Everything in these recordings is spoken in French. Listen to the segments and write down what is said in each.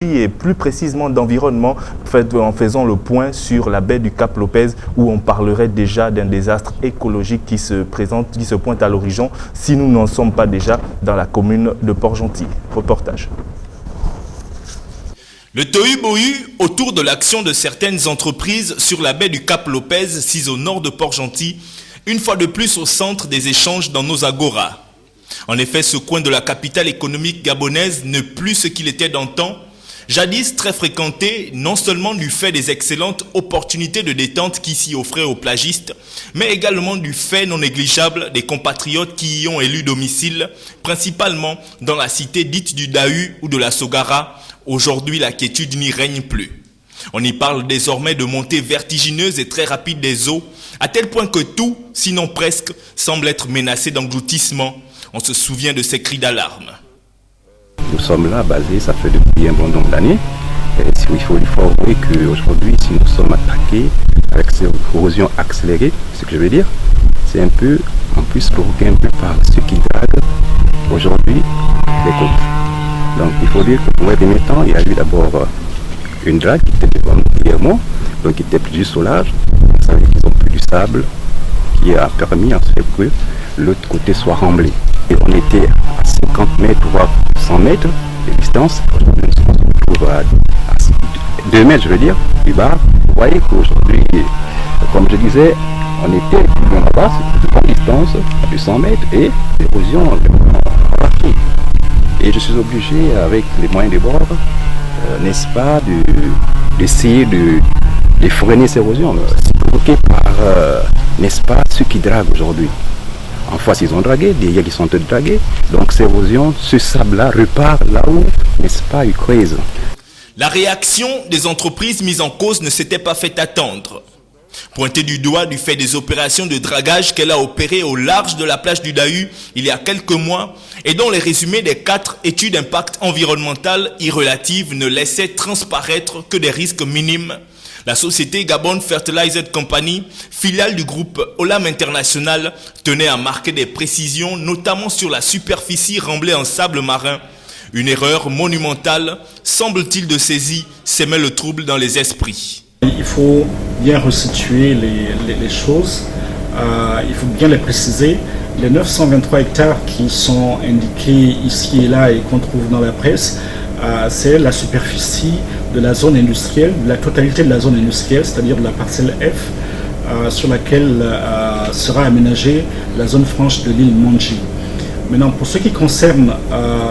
et plus précisément d'environnement, en faisant le point sur la baie du Cap Lopez où on parlerait déjà d'un désastre écologique qui se pointe à l'horizon si nous n'en sommes pas déjà dans la commune de Port-Gentil. Reportage. Le tohu-bohu autour de l'action de certaines entreprises sur la baie du Cap Lopez, sise au nord de Port-Gentil, une fois de plus au centre des échanges dans nos agoras. En effet, ce coin de la capitale économique gabonaise n'est plus ce qu'il était d'antan, jadis très fréquenté non seulement du fait des excellentes opportunités de détente qui s'y offraient aux plagistes, mais également du fait non négligeable des compatriotes qui y ont élu domicile, principalement dans la cité dite du Dahu ou de la Sogara. Aujourd'hui, la quiétude n'y règne plus. On y parle désormais de montées vertigineuses et très rapides des eaux, à tel point que tout, sinon presque, semble être menacé d'engloutissement. On se souvient de ces cris d'alarme. Nous sommes là basés, ça fait depuis un bon nombre d'années. Il faut avouer qu'aujourd'hui, si nous sommes attaqués avec cette corrosion accélérée, ce que je veux dire, c'est un peu en plus provoqué un peu par ceux qui draguent aujourd'hui les côtes. Donc il faut dire que pour les derniers temps, il y a eu d'abord une drague qui était devant nous hier mois, donc qui était plus du solage. Vous savez qu'ils ont plus du sable qui a permis en fait que l'autre côté soit remblé. Et on était à 50 mètres, voire 100 mètres de distance. Aujourd'hui, on se retrouve à 2 mètres, je veux dire, plus bas. Vous voyez qu'aujourd'hui, comme je disais, on était plus loin là-bas, c'est plus grande distance, à plus de 100 mètres, et l'érosion partout. Et je suis obligé, avec les moyens de bord, n'est-ce pas, d'essayer de freiner cette érosion. C'est provoqué par, n'est-ce pas, ceux qui draguent aujourd'hui. En face, ils ont dragué, des gars qui sont dragués. Donc, cette érosion, ce sable-là repart là où, n'est-ce pas, il creuse. La réaction des entreprises mises en cause ne s'était pas fait attendre. Pointée du doigt du fait des opérations de dragage qu'elle a opérées au large de la plage du Dahu il y a quelques mois et dont les résumés des 4 études d'impact environnemental irrelatives ne laissaient transparaître que des risques minimes, la société Gabon Fertilizer Company, filiale du groupe Olam International, tenait à marquer des précisions, notamment sur la superficie remblée en sable marin. Une erreur monumentale, semble-t-il de saisie, sémait le trouble dans les esprits. Il faut bien resituer les choses, il faut bien les préciser. Les 923 hectares qui sont indiqués ici et là et qu'on trouve dans la presse, c'est la superficie de la zone industrielle, de la totalité de la zone industrielle, c'est-à-dire de la parcelle F, sur laquelle sera aménagée la zone franche de l'île Mandji. Maintenant, pour ce qui concerne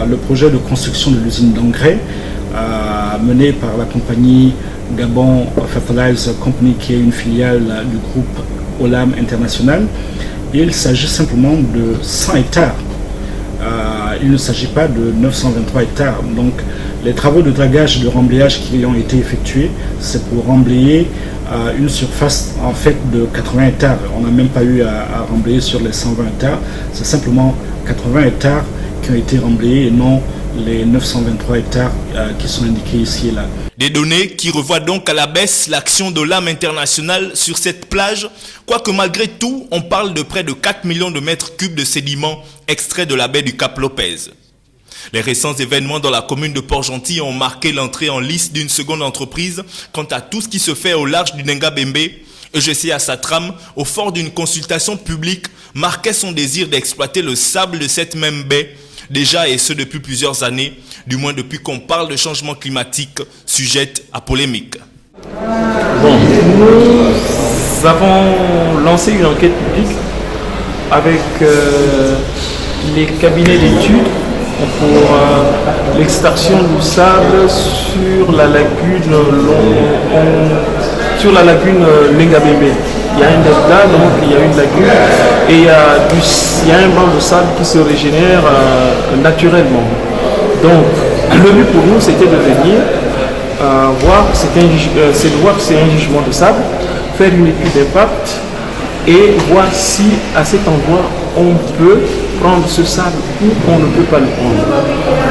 le projet de construction de l'usine d'engrais, mené par la compagnie Gabon Fertilizer Company, qui est une filiale du groupe Olam International, il s'agit simplement de 100 hectares. Il ne s'agit pas de 923 hectares. Donc, les travaux de dragage et de remblayage qui ont été effectués, c'est pour remblayer une surface en fait de 80 hectares. On n'a même pas eu à remblayer sur les 120 hectares. C'est simplement 80 hectares qui ont été remblayés et non les 923 hectares qui sont indiqués ici et là. Des données qui revoient donc à la baisse l'action de l'âme internationale sur cette plage, quoique malgré tout, on parle de près de 4 millions de mètres cubes de sédiments extraits de la baie du Cap Lopez. Les récents événements dans la commune de Port-Gentil ont marqué l'entrée en lice d'une seconde entreprise quant à tout ce qui se fait au large du Nengabembe. EGC à sa trame, au fort d'une consultation publique, marquait son désir d'exploiter le sable de cette même baie, déjà et ce depuis plusieurs années, du moins depuis qu'on parle de changement climatique, sujette à polémique. Bon, nous avons lancé une enquête publique avec les cabinets d'études pour l'extraction du sable sur la lagune Nengabembe. Il y a un delta, donc il y a une lagune et il y a un banc de sable qui se régénère naturellement. Donc le but pour nous c'était de venir voir que c'est un gisement de sable, faire une étude d'impact et voir si à cet endroit on peut prendre ce sable ou on ne peut pas le prendre.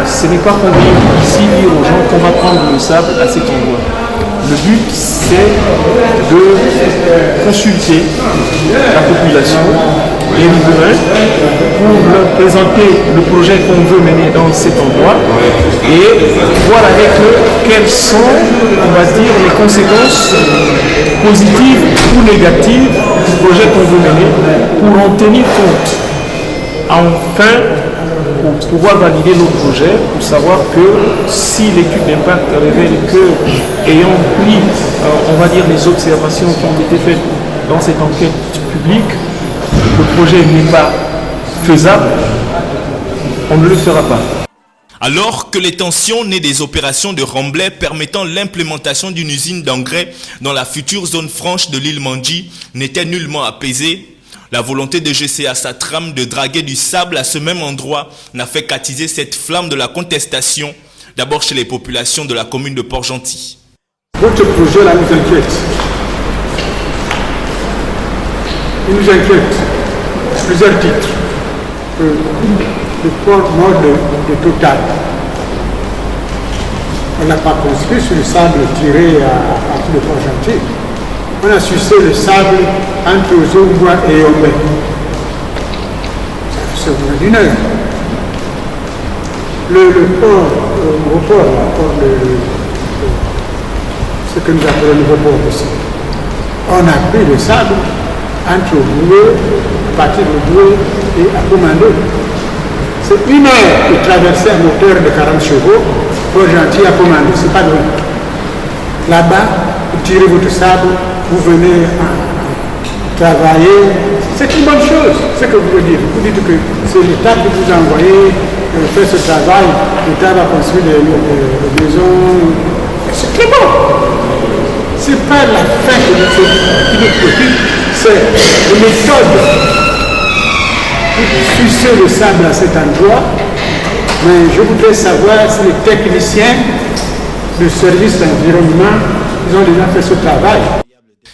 Ce n'est pas qu'on vient ici dire aux gens qu'on va prendre le sable à cet endroit. Le but, c'est de consulter la population, les riverains, pour leur présenter le projet qu'on veut mener dans cet endroit et voir avec eux quelles sont, on va dire, les conséquences positives ou négatives du projet qu'on veut mener pour en tenir compte. Enfin, pour pouvoir valider nos projets, pour savoir que si l'étude d'impact révèle que, ayant pris, on va dire, les observations qui ont été faites dans cette enquête publique, le projet n'est pas faisable, on ne le fera pas. Alors que les tensions nées des opérations de Remblai permettant l'implémentation d'une usine d'engrais dans la future zone franche de l'île Mandji n'étaient nullement apaisées, la volonté de GCA Satram de draguer du sable à ce même endroit n'a fait qu'attiser cette flamme de la contestation, d'abord chez les populations de la commune de Port-Gentil. Votre projet là nous inquiète. Il nous inquiète. Plusieurs titres. Le port nord de Total. On n'a pas construit sur le sable tiré à tout le Port-Gentil. On a sucé le sable entre Ozongwa et Yombe. C'est moins d'une heure. Le port, ce que nous appelons le nouveau port aussi. On a pris le sable entre Boué, à partir de Boué et à Komando. C'est une heure de traverser un moteur de 40 chevaux, Port-Gentil à Komando, c'est pas loin. Là-bas, vous tirez votre sable, vous venez travailler, c'est une bonne chose, c'est ce que vous voulez dire. Vous dites que c'est l'État qui vous a envoyé faire ce travail, l'État va construire des maisons, c'est très bon. C'est pas la fin de notre politique, c'est une méthode pour sucer le sable à cet endroit. Mais je voudrais savoir si les techniciens du service d'environnement, ils ont déjà fait ce travail.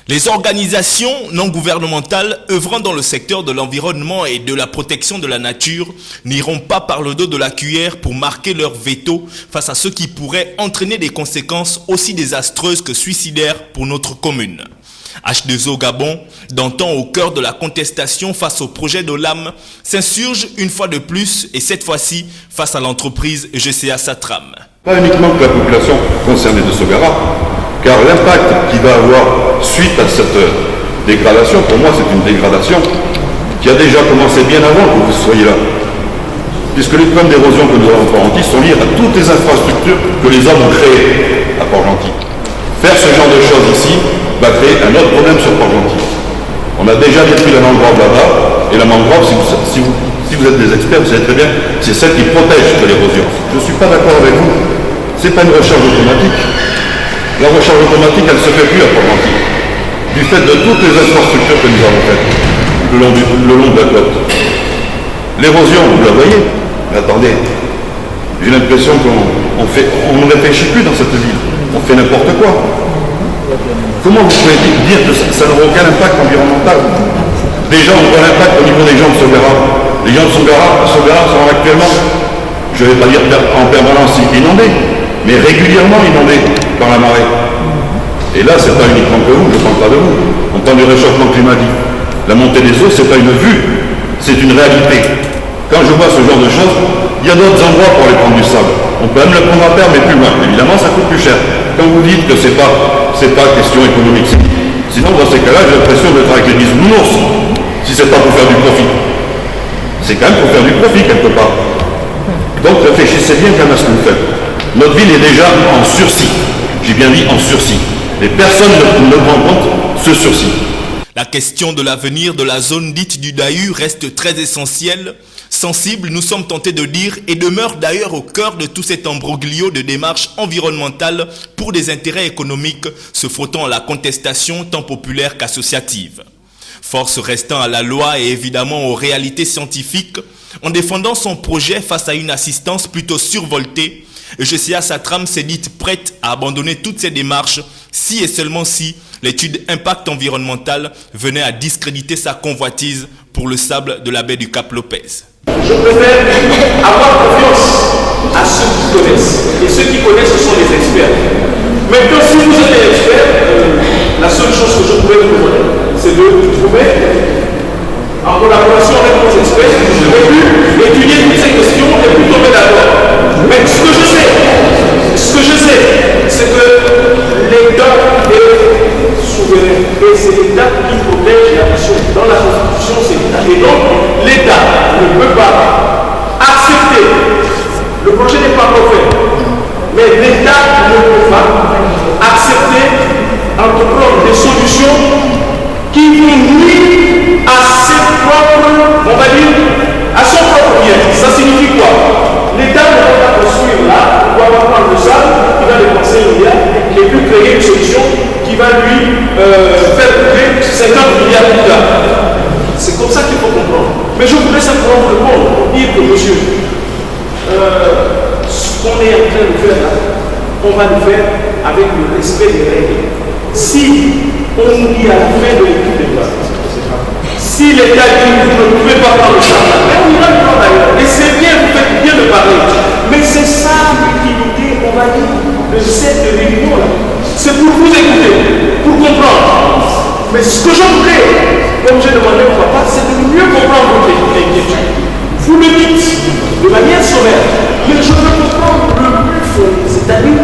Les organisations non gouvernementales œuvrant dans le secteur de l'environnement et de la protection de la nature n'iront pas par le dos de la cuillère pour marquer leur veto face à ce qui pourrait entraîner des conséquences aussi désastreuses que suicidaires pour notre commune. H2O Gabon, d'antan au cœur de la contestation face au projet de l'âme, s'insurge une fois de plus et cette fois-ci face à l'entreprise GCA Satram. Pas uniquement que la population concernée de Sogara, car l'impact qu'il va avoir suite à cette dégradation, pour moi c'est une dégradation qui a déjà commencé bien avant que vous soyez là. Puisque les problèmes d'érosion que nous avons à Port-Gentil sont liés à toutes les infrastructures que les hommes ont créées à Port-Gentil. Faire ce genre de choses ici va créer un autre problème sur Port-Gentil. On a déjà détruit la mangrove là-bas, et la mangrove, si vous êtes des experts, vous savez très bien, c'est celle qui protège de l'érosion. Je ne suis pas d'accord avec vous. Ce n'est pas une recharge automatique. La recharge automatique, elle ne se fait plus à Port-Gentil, du fait de toutes les infrastructures que nous avons faites le long de la côte. L'érosion, vous la voyez, mais attendez, j'ai l'impression qu'on ne réfléchit plus dans cette ville, on fait n'importe quoi. Comment vous pouvez dire que ça n'aura aucun impact environnemental? Déjà, on voit l'impact au niveau des gens de Sogara. Les gens de Sogara sont actuellement, je ne vais pas dire en permanence inondés, mais régulièrement inondés par la marée. Et là, ce n'est pas uniquement que vous, je ne parle pas de vous. On parle du réchauffement climatique. La montée des eaux, ce n'est pas une vue, c'est une réalité. Quand je vois ce genre de choses, il y a d'autres endroits pour aller prendre du sable. On peut même le prendre à terre, mais plus loin. Évidemment, ça coûte plus cher. Quand vous dites que ce n'est pas question économique. Sinon, dans ces cas-là, j'ai l'impression d'être avec les bisounours, si ce n'est pas pour faire du profit. C'est quand même pour faire du profit, quelque part. Donc, réfléchissez bien quand même à ce que vous faites. Notre ville est déjà en sursis. J'ai bien dit en sursis. Et personne ne prend en compte ce sursis. La question de l'avenir de la zone dite du Dahu reste très essentielle, sensible, nous sommes tentés de dire, et demeure d'ailleurs au cœur de tout cet imbroglio de démarches environnementales pour des intérêts économiques se frottant à la contestation tant populaire qu'associative. Force restant à la loi et évidemment aux réalités scientifiques, en défendant son projet face à une assistance plutôt survoltée, GCA Satram s'est dite prête à abandonner toutes ces démarches si et seulement si l'étude impact environnemental venait à discréditer sa convoitise pour le sable de la baie du Cap Lopez. Je préfère avoir confiance à ceux qui connaissent. Et ceux qui connaissent, ce sont les experts. Maintenant, si vous êtes des experts, chose que je pourrais vous demander, c'est de trouver, en collaboration avec nos experts, je vais étudier toutes ces questions et puis tomber d'accord. Mais ce que je sais, c'est que l'État est souverain et c'est l'État qui protège la nation. Dans la Constitution, c'est l'État. Et donc, l'État ne peut pas accepter. Le projet n'est pas encore fait. Mais l'État ne peut pas accepter, entreprendre des solutions qui vont nuire à ses propres, on va dire, à son propre bien. Ça signifie quoi? L'État ne va pas construire là, on va pas prendre le sable, il va dépenser un milliard et puis créer une solution qui va lui faire coûter 50 milliards plus tard. C'est comme ça qu'il faut comprendre. Mais je voudrais simplement vous répondre pour dire que, monsieur, ce qu'on est en train de faire là, on va le faire avec le respect des règles. Si on nous dit à la fin de l'étude de base, si l'État dit que vous ne pouvez pas prendre le sable, on ira le prendre d'ailleurs. Et c'est bien, vous faites bien de parler. Mais c'est ça l'utilité, on va dire, de cette réunion là. C'est pour vous écouter, pour comprendre. Mais ce que je voudrais, comme j'ai demandé au papa, c'est de mieux comprendre votre inquiétude. Vous le dites de manière sommaire, mais je veux comprendre le plus fond. C'est-à-dire,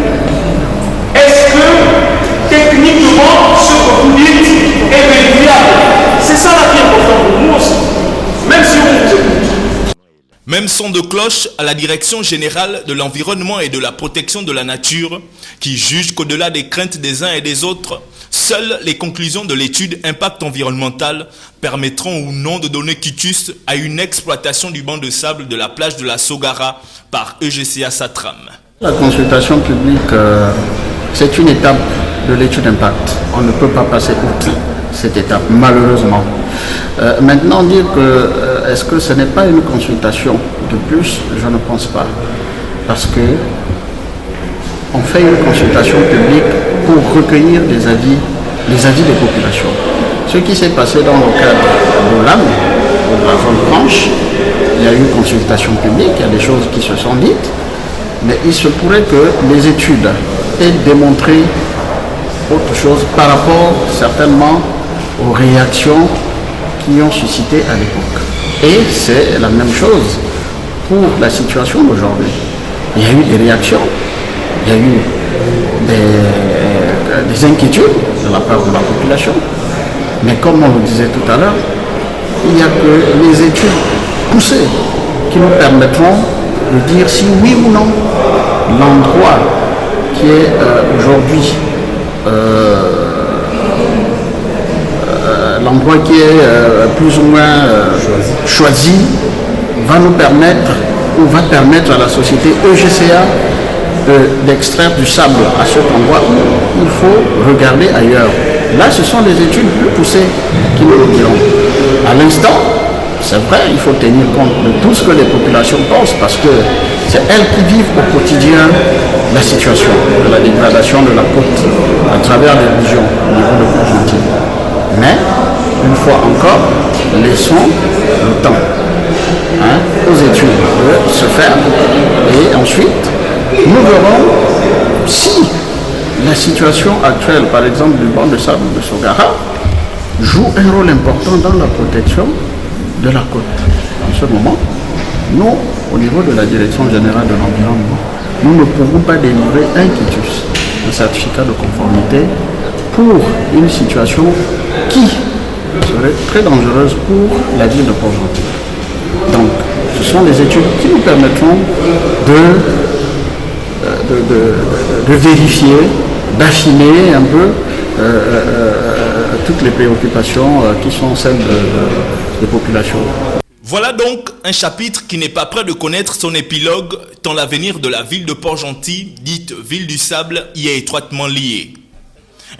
est-ce que techniquement, ce que vous dites est vérifiable? C'est ça la vie importante pour nous aussi, même si on vous écoute. Même son de cloche à la Direction générale de l'environnement et de la protection de la nature, qui juge qu'au-delà des craintes des uns et des autres, seules les conclusions de l'étude impact environnemental permettront ou non de donner quitus à une exploitation du banc de sable de la plage de la Sogara par EGCA Satram. La consultation publique, c'est une étape de l'étude d'impact. On ne peut pas passer outre cette étape, malheureusement. Maintenant, dire que est-ce que ce n'est pas une consultation de plus, je ne pense pas. Parce que on fait une consultation publique pour recueillir des avis des populations. Ce qui s'est passé dans le cadre de l'âme, de la zone franche, il y a eu une consultation publique, il y a des choses qui se sont dites, mais il se pourrait que les études aient démontré autre chose par rapport certainement aux réactions qui ont suscité à l'époque. Et c'est la même chose pour la situation d'aujourd'hui. Il y a eu des réactions, il y a eu des inquiétudes de la part de la population, mais comme on le disait tout à l'heure, il n'y a que les études poussées qui nous permettront de dire si oui ou non l'endroit qui est aujourd'hui l'endroit qui est plus ou moins choisi va nous permettre ou va permettre à la société EGCA d'extraire du sable à cet endroit où il faut regarder ailleurs. Là, ce sont des études plus poussées qui nous le diront. À l'instant, c'est vrai, il faut tenir compte de tout ce que les populations pensent parce que c'est elles qui vivent au quotidien la situation de la dégradation de la côte à travers les régions au niveau de Port-Gentil. Mais, une fois encore, laissons le temps aux études de se faire et ensuite nous verrons si la situation actuelle, par exemple du banc de sable de Sogara, joue un rôle important dans la protection de la côte. En ce moment, nous, au niveau de la Direction générale de l'environnement, nous ne pouvons pas délivrer un quitus, un certificat de conformité pour une situation qui serait très dangereuse pour la ville de Port-Gentil. Donc, ce sont des études qui nous permettront de vérifier, d'affiner un peu toutes les préoccupations qui sont celles des populations. Voilà donc un chapitre qui n'est pas prêt de connaître son épilogue, tant l'avenir de la ville de Port-Gentil, dite ville du sable, y est étroitement lié.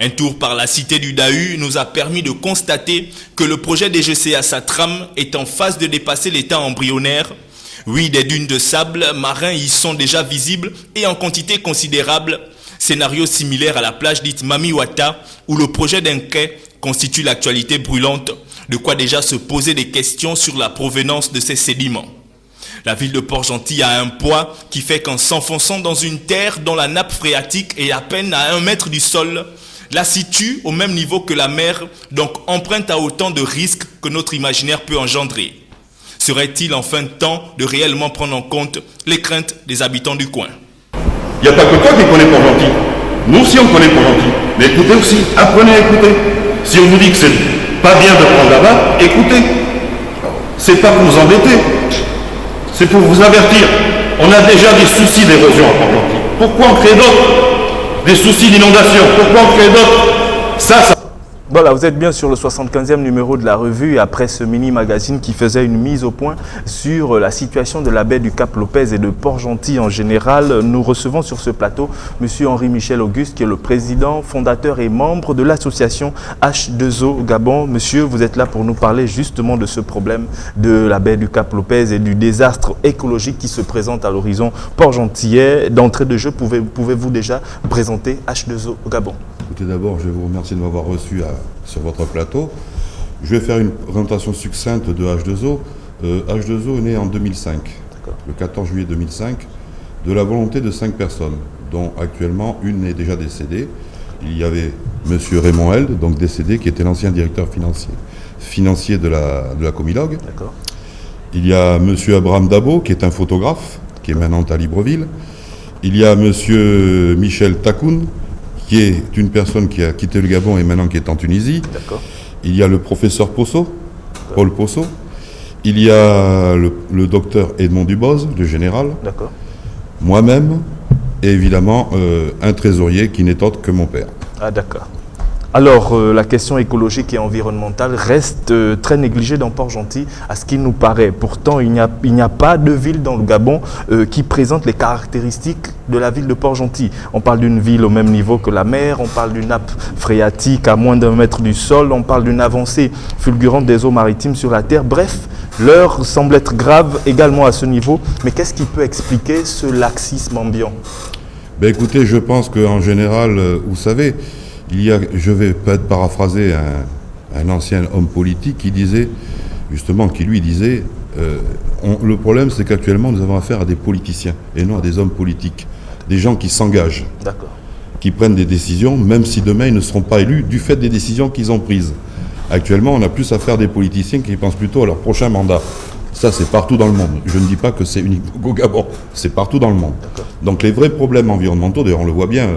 Un tour par la cité du Dahu nous a permis de constater que le projet d'EGCA Satram est en phase de dépasser l'état embryonnaire. Oui, des dunes de sable marin y sont déjà visibles et en quantité considérable. Scénario similaire à la plage dite Mamiwata, où le projet d'un quai constitue l'actualité brûlante, de quoi déjà se poser des questions sur la provenance de ces sédiments. La ville de Port-Gentil a un poids qui fait qu'en s'enfonçant dans une terre dont la nappe phréatique est à peine à 1 mètre du sol, la situe au même niveau que la mer, donc emprunte à autant de risques que notre imaginaire peut engendrer. Serait-il enfin temps de réellement prendre en compte les craintes des habitants du coin? Il n'y a pas que toi qui connais Port-Gentil. Nous aussi on connaît Port-Gentil. Mais écoutez aussi, apprenez à écouter. Si on vous dit que c'est pas bien de prendre là-bas, écoutez. C'est pas pour vous embêter. C'est pour vous avertir. On a déjà des soucis d'érosion à Port-Gentil. Pourquoi on crée d'autres? Des soucis d'inondation. Pourquoi on crée d'autres? Ça... Voilà, vous êtes bien sur le 75e numéro de la revue, après ce mini-magazine qui faisait une mise au point sur la situation de la baie du Cap-Lopez et de Port-Gentil en général. Nous recevons sur ce plateau M. Henri-Michel Auguste, qui est le président, fondateur et membre de l'association H2O Gabon. Monsieur, vous êtes là pour nous parler justement de ce problème de la baie du Cap-Lopez et du désastre écologique qui se présente à l'horizon port-gentillet. D'entrée de jeu, pouvez-vous déjà présenter H2O Gabon? Écoutez, d'abord, je vous remercie de m'avoir reçu sur votre plateau. Je vais faire une présentation succincte de H2O. H2O est né en 2005, le 14 juillet 2005, de la volonté de 5 personnes, dont actuellement une est déjà décédée. Il y avait M. Raymond Held, donc décédé, qui était l'ancien directeur financier de la Comilog. Il y a M. Abraham Dabo, qui est un photographe, qui est maintenant à Libreville. Il y a M. Michel Takoun, qui est une personne qui a quitté le Gabon et maintenant qui est en Tunisie. Il y a le professeur Posso, Paul Posso. Il y a le docteur Edmond Duboz, le général. Moi-même, et évidemment un trésorier qui n'est autre que mon père. Ah d'accord. Alors, la question écologique et environnementale reste très négligée dans Port-Gentil, à ce qu'il nous paraît. Pourtant, il n'y a pas de ville dans le Gabon qui présente les caractéristiques de la ville de Port-Gentil. On parle d'une ville au même niveau que la mer, on parle d'une nappe phréatique à moins d'1 mètre du sol, on parle d'une avancée fulgurante des eaux maritimes sur la terre. Bref, l'heure semble être grave également à ce niveau. Mais qu'est-ce qui peut expliquer ce laxisme ambiant? Ben écoutez, je pense qu'en général, vous savez, je vais peut-être paraphraser un ancien homme politique qui disait, justement, le problème c'est qu'actuellement nous avons affaire à des politiciens et non à des hommes politiques, des gens qui s'engagent, qui prennent des décisions, même si demain ils ne seront pas élus du fait des décisions qu'ils ont prises. Actuellement, on a plus affaire à des politiciens qui pensent plutôt à leur prochain mandat. Ça, c'est partout dans le monde. Je ne dis pas que c'est uniquement au Gabon, c'est partout dans le monde. Donc les vrais problèmes environnementaux, d'ailleurs on le voit bien,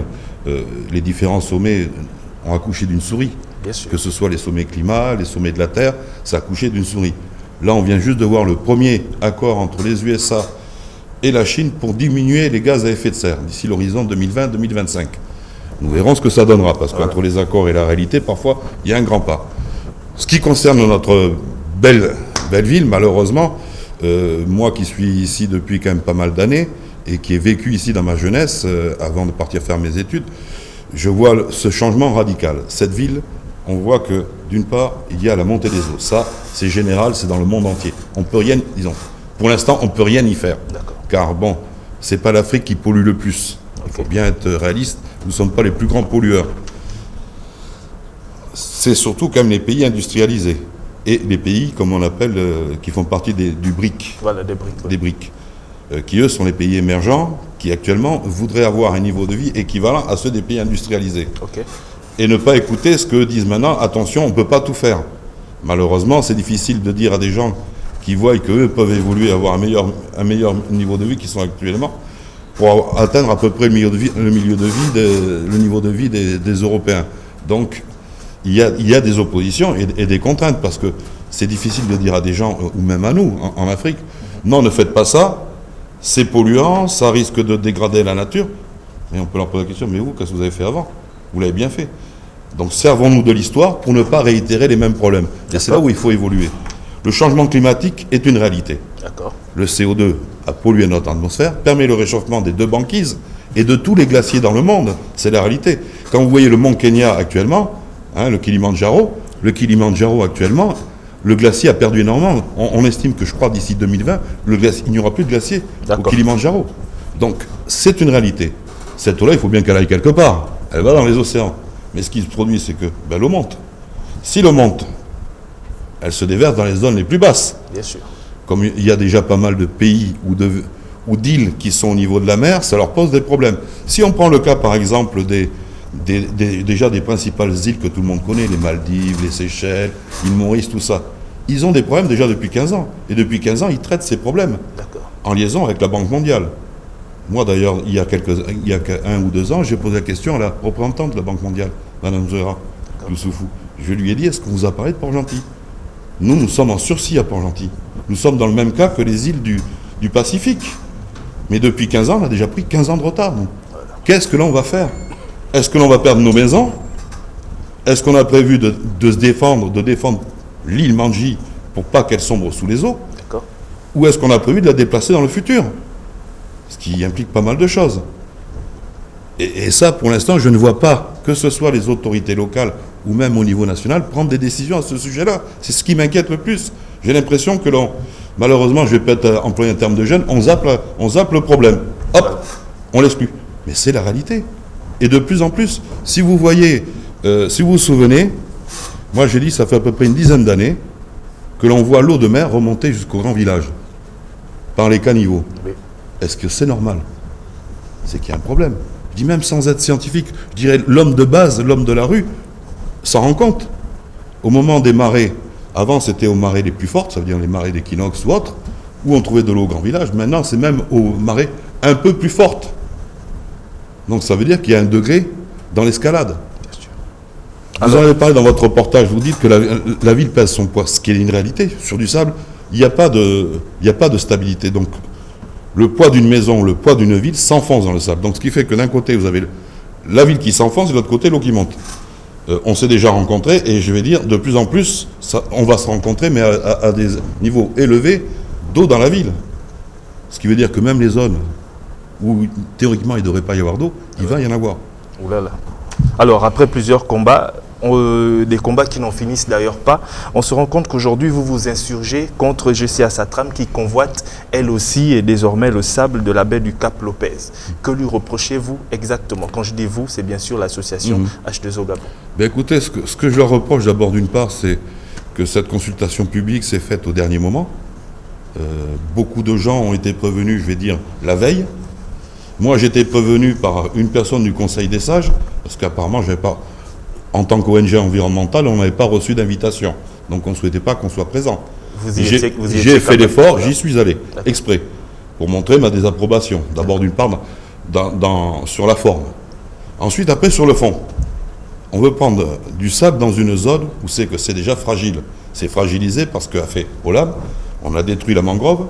les différents sommets ont accouché d'une souris. Que ce soit les sommets climat, les sommets de la Terre, ça a accouché d'une souris. Là, on vient juste de voir le premier accord entre les USA et la Chine pour diminuer les gaz à effet de serre d'ici l'horizon 2020-2025. Nous verrons ce que ça donnera, parce qu'entre les accords et la réalité, parfois, il y a un grand pas. Ce qui concerne notre belle ville, malheureusement, moi qui suis ici depuis quand même pas mal d'années, et qui ai vécu ici dans ma jeunesse, avant de partir faire mes études, je vois ce changement radical. Cette ville, on voit que, d'une part, il y a la montée des eaux. Ça, c'est général, c'est dans le monde entier. On peut rien, disons, pour l'instant, on ne peut rien y faire. Car, bon, c'est pas l'Afrique qui pollue le plus. Il faut bien être réaliste, nous ne sommes pas les plus grands pollueurs. C'est surtout quand même les pays industrialisés. Et les pays, comme on appelle, qui font partie du BRIC. Voilà, des BRIC. Des BRIC. Qui eux sont les pays émergents, qui actuellement voudraient avoir un niveau de vie équivalent à ceux des pays industrialisés. Et ne pas écouter ce que disent maintenant, attention, on ne peut pas tout faire. Malheureusement, c'est difficile de dire à des gens qui voient qu'eux peuvent évoluer, avoir un meilleur niveau de vie qu'ils sont actuellement, pour atteindre à peu près le niveau de vie des Européens. Donc, il y a des oppositions et des contraintes, parce que c'est difficile de dire à des gens, ou même à nous, en Afrique, non, ne faites pas ça, c'est polluant, ça risque de dégrader la nature. Et on peut leur poser la question, mais vous, qu'est-ce que vous avez fait avant? Vous l'avez bien fait. Donc servons-nous de l'histoire pour ne pas réitérer les mêmes problèmes. Et c'est là où il faut évoluer. Le changement climatique est une réalité. Le CO2 a pollué notre atmosphère, permet le réchauffement des 2 banquises et de tous les glaciers dans le monde. C'est la réalité. Quand vous voyez le mont Kenya actuellement, le Kilimandjaro actuellement, le glacier a perdu énormément. On estime que, je crois, d'ici 2020, il n'y aura plus de glacier au Kilimandjaro. Donc, c'est une réalité. Cette eau-là, il faut bien qu'elle aille quelque part. Elle va dans les océans. Mais ce qui se produit, c'est que l'eau monte. Si l'eau monte, elle se déverse dans les zones les plus basses. Bien sûr. Comme il y a déjà pas mal de pays ou d'îles qui sont au niveau de la mer, ça leur pose des problèmes. Si on prend le cas, par exemple, des déjà des principales îles que tout le monde connaît, les Maldives, les Seychelles, l'île Maurice, tout ça. Ils ont des problèmes déjà depuis 15 ans. Et depuis 15 ans, ils traitent ces problèmes en liaison avec la Banque mondiale. Moi, d'ailleurs, il y a 1 ou 2 ans, j'ai posé la question à la représentante de la Banque mondiale, Mme Zera Youssoufou. Je lui ai dit, est-ce qu'on vous a parlé de Port-Gentil? Nous sommes en sursis à Port-Gentil. Nous sommes dans le même cas que les îles du Pacifique. Mais depuis 15 ans, on a déjà pris 15 ans de retard. Qu'est-ce que l'on va faire? Est-ce que l'on va perdre nos maisons? Est-ce qu'on a prévu de défendre l'île Manji pour pas qu'elle sombre sous les eaux? Ou est-ce qu'on a prévu de la déplacer dans le futur? Ce qui implique pas mal de choses. Et ça, pour l'instant, je ne vois pas, que ce soit les autorités locales ou même au niveau national, prendre des décisions à ce sujet-là. C'est ce qui m'inquiète le plus. J'ai l'impression que malheureusement, je vais peut-être employer un terme de jeune, on zappe le problème. Hop, on l'exclut. Mais c'est la réalité. Et de plus en plus, si vous voyez, si vous vous souvenez, moi j'ai dit, ça fait à peu près une dizaine d'années que l'on voit l'eau de mer remonter jusqu'au grand village, par les caniveaux. Oui. Est-ce que c'est normal? C'est qu'il y a un problème. Je dis même sans être scientifique, je dirais l'homme de base, l'homme de la rue, s'en rend compte. Au moment des marées, avant c'était aux marées les plus fortes, ça veut dire les marées d'équinoxe ou autres, où on trouvait de l'eau au grand village. Maintenant c'est même aux marées un peu plus fortes. Donc ça veut dire qu'il y a un degré dans l'escalade. Vous en avez parlé dans votre reportage, vous dites que la ville pèse son poids, ce qui est une réalité. Sur du sable, il n'y a pas de stabilité. Donc le poids d'une maison, le poids d'une ville s'enfonce dans le sable. Donc ce qui fait que d'un côté, vous avez la ville qui s'enfonce et de l'autre côté, l'eau qui monte. On s'est déjà rencontrés et je vais dire, de plus en plus, on va se rencontrer, mais à des niveaux élevés d'eau dans la ville. Ce qui veut dire que même les zones où théoriquement il ne devrait pas y avoir d'eau, il va y en avoir. Ouh là là. Alors après plusieurs combats, des combats qui n'en finissent d'ailleurs pas, on se rend compte qu'aujourd'hui vous vous insurgez contre GCA Satram qui convoite elle aussi et désormais le sable de la baie du Cap Lopez. Que lui reprochez-vous exactement? Quand je dis vous, c'est bien sûr l'association H2O Gabon. Ben écoutez, ce que je leur reproche d'abord d'une part, c'est que cette consultation publique s'est faite au dernier moment. Beaucoup de gens ont été prévenus, je vais dire, la veille. Moi, j'ai été prévenu par une personne du Conseil des sages, parce qu'apparemment, je n'avais pas, en tant qu'ONG environnementale, on n'avait pas reçu d'invitation. Donc, on ne souhaitait pas qu'on soit présent. J'ai fait l'effort, j'y suis allé, exprès, pour montrer ma désapprobation. D'abord, d'une part, sur la forme. Ensuite, après, sur le fond. On veut prendre du sable dans une zone où c'est que c'est déjà fragile. C'est fragilisé parce qu'a fait Olam, on a détruit la mangrove.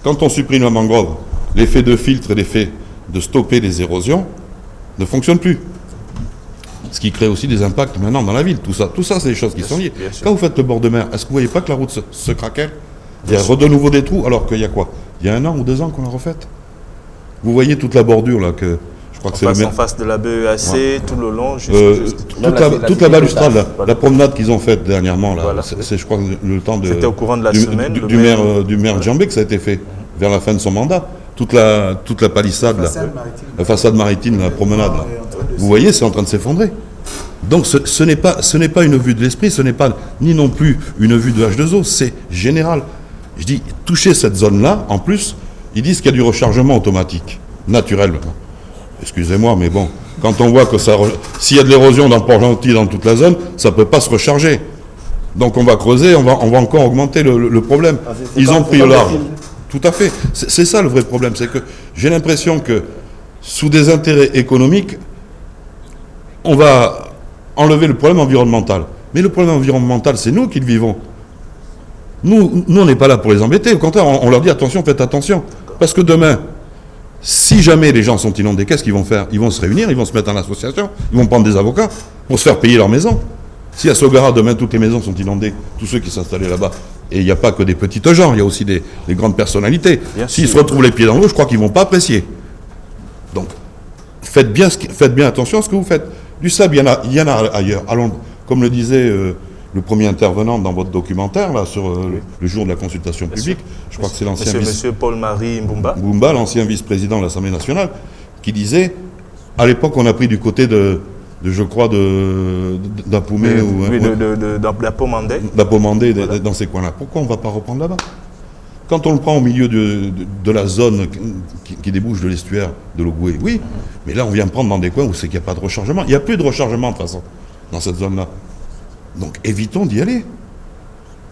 Quand on supprime la mangrove, l'effet de filtre et l'effet de stopper les érosions ne fonctionne plus. Ce qui crée aussi des impacts maintenant dans la ville. Tout ça c'est des choses qui sont liées. Quand vous faites le bord de mer, est-ce que vous ne voyez pas que la route se craquelle? Il y a de nouveau des trous, alors qu'il y a quoi? Il y a 1 an ou 2 ans qu'on l'a refaite. Vous voyez toute la bordure là que... Je crois que c'est en face de la BEAC, tout le long, toute la balustrade, la promenade qu'ils ont faite dernièrement, là, voilà. C'est je crois le temps de... C'était au courant de la semaine. Du maire Djambé que ça a été fait, vers la fin de son mandat. Toute la palissade, la façade maritime, la promenade. Là. Vous voyez, c'est en train de s'effondrer. Donc ce n'est pas une vue de l'esprit, ce n'est pas ni non plus une vue de H2O, c'est général. Je dis, toucher cette zone-là, en plus, ils disent qu'il y a du rechargement automatique, naturel. Excusez-moi, mais bon, quand on voit que s'il y a de l'érosion dans Port-Gentil, dans toute la zone, ça ne peut pas se recharger. Donc on va creuser, on va encore augmenter le problème. Ils ont pris le large. Tout à fait. C'est ça le vrai problème. C'est que j'ai l'impression que sous des intérêts économiques, on va enlever le problème environnemental. Mais le problème environnemental, c'est nous qui le vivons. Nous on n'est pas là pour les embêter. Au contraire, on leur dit attention, faites attention. Parce que demain, si jamais les gens sont inondés, qu'est-ce qu'ils vont faire? Ils vont se réunir, ils vont se mettre en association, ils vont prendre des avocats pour se faire payer leur maison. Si à Sogara, demain, toutes les maisons sont inondées, tous ceux qui s'installaient là-bas, et il n'y a pas que des petites gens, il y a aussi des grandes personnalités. S'ils se retrouvent les pieds dans l'eau, je crois qu'ils ne vont pas apprécier. Donc, faites bien attention à ce que vous faites. Du sable, il y en a ailleurs. Allons, comme le disait le premier intervenant dans votre documentaire, là, sur le jour de la consultation publique, je crois que c'est l'ancien Monsieur Paul-Marie Mbumba. Mbumba, l'ancien vice-président de l'Assemblée nationale, qui disait, à l'époque, on a pris du côté je crois, d'Apoumé ou... Oui, d'Apomandé. D'Apomandé, dans ces coins-là. Pourquoi on ne va pas reprendre là-bas? Quand on le prend au milieu de la zone qui débouche de l'estuaire de l'Ogooué, oui, mais là on vient prendre dans des coins où c'est qu'il n'y a pas de rechargement. Il n'y a plus de rechargement de toute façon dans cette zone-là. Donc évitons d'y aller.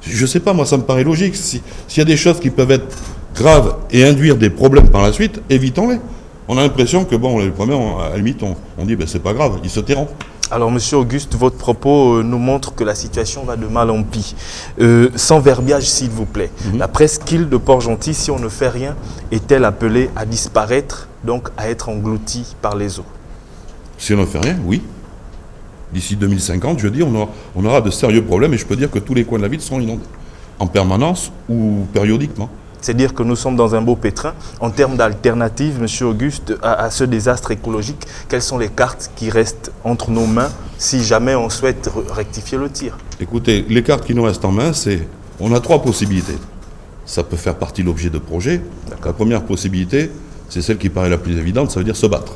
Je ne sais pas, moi ça me paraît logique. S'il y a des choses qui peuvent être graves et induire des problèmes par la suite, évitons-les. On a l'impression que, bon, les premiers, à la limite, on dit, ben, c'est pas grave, ils se tairont. Alors, Monsieur Auguste, votre propos nous montre que la situation va de mal en pis. Sans verbiage, s'il vous plaît. La presqu'île de Port-Gentil, si on ne fait rien, est-elle appelée à disparaître, donc à être engloutie par les eaux? Si on ne fait rien, oui. D'ici 2050, je dis, on aura de sérieux problèmes et je peux dire que tous les coins de la ville seront inondés, en permanence ou périodiquement. C'est-à-dire que nous sommes dans un beau pétrin. En termes d'alternatives, Monsieur Auguste, à ce désastre écologique, quelles sont les cartes qui restent entre nos mains si jamais on souhaite rectifier le tir? Écoutez, les cartes qui nous restent en main, on a 3 possibilités. Ça peut faire partie de l'objet de projet. La première possibilité, c'est celle qui paraît la plus évidente, ça veut dire se battre.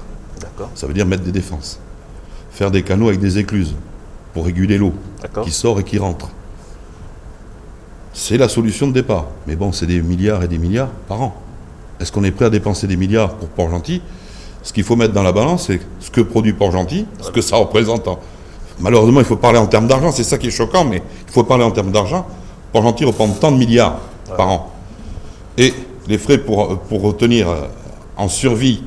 Ça veut dire mettre des défenses. Faire des canaux avec des écluses pour réguler l'eau qui sort et qui rentre. C'est la solution de départ. Mais bon, c'est des milliards et des milliards par an. Est-ce qu'on est prêt à dépenser des milliards pour Port-Gentil? Ce qu'il faut mettre dans la balance, c'est ce que produit Port-Gentil, ce que ça représente. Malheureusement, il faut parler en termes d'argent, c'est ça qui est choquant, mais il faut parler en termes d'argent. Port-Gentil reprend tant de milliards par an. Et les frais pour retenir en survie